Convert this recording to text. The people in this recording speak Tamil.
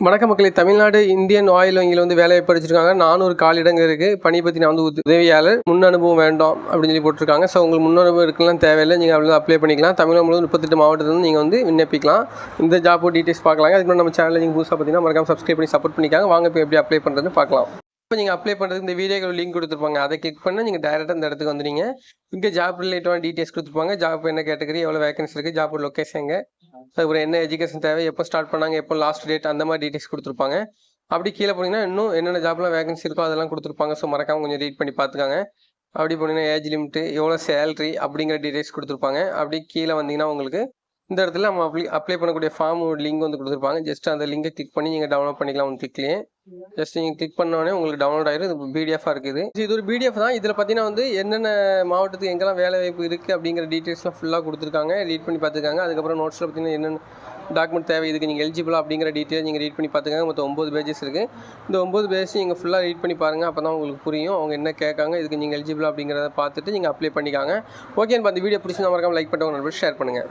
வணக்கம் மக்களே. தமிழ்நாடு இந்தியன் ஆயில் வங்கியில் வந்து வேலைவாய்ப்பு அடிச்சிருக்காங்க. 400 காலிடங்கள் இருக்குது. பணி பற்றி நான் வந்து உதவியாளர், முன் அனுபவம் வேண்டாம் அப்படின்னு சொல்லி போட்டிருக்காங்க. ஸோ உங்களுக்கு முன் அனுபவம் இருக்கலாம் தேவையில்லை, நீங்கள் அப்படி அப்ளை பண்ணிக்கலாம். தமிழகம் முழுவதும் 38 மாவட்டத்தில் நீங்கள் வந்து விண்ணப்பிக்கலாம். இந்த ஜாப் டீட்டெயில்ஸ் பார்க்கலாங்க. அதுக்கு முன்னாடி நம்ம சேனலில் நீங்கள் புதுசாக பார்த்தீங்கன்னா மறக்காம சப்ஸ்கிரைப் பண்ணி சப்போர்ட் பண்ணிக்காங்க. வாங்க இப்போ எப்படி அப்ளை பண்ணுறதுன்னு பார்க்கலாம். இப்போ நீங்கள் அப்ளை பண்ணுறதுக்கு இந்த வீடியோக்கு லிங்க் கொடுத்துருப்பாங்க. அதை கிளிக் பண்ணால் நீங்கள் டேரெக்டாக இந்த இடத்துக்கு வந்துடுங்க. இங்கே ஜாப் ரிலேட்டடான டீட்டெயில்ஸ் கொடுத்துருப்பாங்க. ஜாப் என்ன கேட்டகரி, எவ்வளோ வேகன்சி இருக்குது, ஜாப் லொக்கேஷன், அதுக்கப்புறம் என்ன எஜுகேஷன் தேவை, எப்போ ஸ்டார்ட் பண்ணாங்க, எப்போ லாஸ்ட் டேட், அந்த மாதிரி டீட்டெயில்ஸ் கொடுத்துருப்பாங்க. அப்படி கீழே போனீங்கன்னா இன்னும் என்னென்ன ஜாப்லாம் வேகன்சி இருக்கோ அதெல்லாம் கொடுத்துருப்பாங்க. ஸோ மறக்காமல் கொஞ்சம் ரீட் பண்ணி பார்த்துக்காங்க. அப்படி போனீங்கன்னா ஏஜ் லிமிட்டு, எவ்வளோ சேலரி அப்படிங்கிற டீட்டெயில்ஸ் கொடுத்துருப்பாங்க. அப்படி கீழே வந்தீங்கன்னா உங்களுக்கு இந்த இடத்துல நம்ம அப்ளை பண்ணக்கூடிய ஃபார்ம் லிங்க் வந்து கொடுத்துருப்பாங்க. ஜஸ்ட் அந்த லிங்கை கிளிக் பண்ணி நீங்கள் டவுன்லோட் பண்ணிக்கலாம். உங்கள் கிளிக்லேயே ஜஸ்ட் நீங்கள் கிளிக் பண்ணோடனே உங்களுக்கு டவுன்லோட் ஆகிடும். இது பிடிஎஃபாக இருக்குது. இது ஒரு பிடிஎஃப் தான். இதில் பார்த்தீங்கன்னா வந்து என்னென்ன மாவட்டத்துக்கு எங்கெல்லாம் வேலை வாய்ப்பு இருக்குது அப்படிங்கிற டீட்டெயில்ஸ்லாம் ஃபுல்லாக கொடுத்துருக்காங்க. ரீட் பண்ணி பார்த்துக்காங்க. அதுக்கப்புறம் நோட்ஸில் பார்த்தீங்கன்னா என்னென்ன டாக்குமெண்ட் தேவை, இதுக்கு நீங்கள் எலிஜிபிளா அப்படிங்கிற டீட்டெயில் நீங்கள் ரீட் பண்ணி பார்த்துக்காங்க. மொத்தம் 9 பேஜஸ் இருக்குது. இந்த 9 பேஜ் நீங்கள் ஃபுல்லாக ரீட் பண்ணி பாருங்கள். அப்போ தான் உங்களுக்கு புரியும் அவங்க என்ன கேட்காங்க, இதுக்கு நீங்கள் எலிஜிபிளா அப்படிங்கிறத பார்த்துட்டு நீங்கள் அப்ளை பண்ணிக்காங்க. ஓகே, இப்போ அந்த வீடியோ பிடிச்சி மறக்காம லைக் பண்ணுங்க, ஷேர் பண்ணுங்கள்.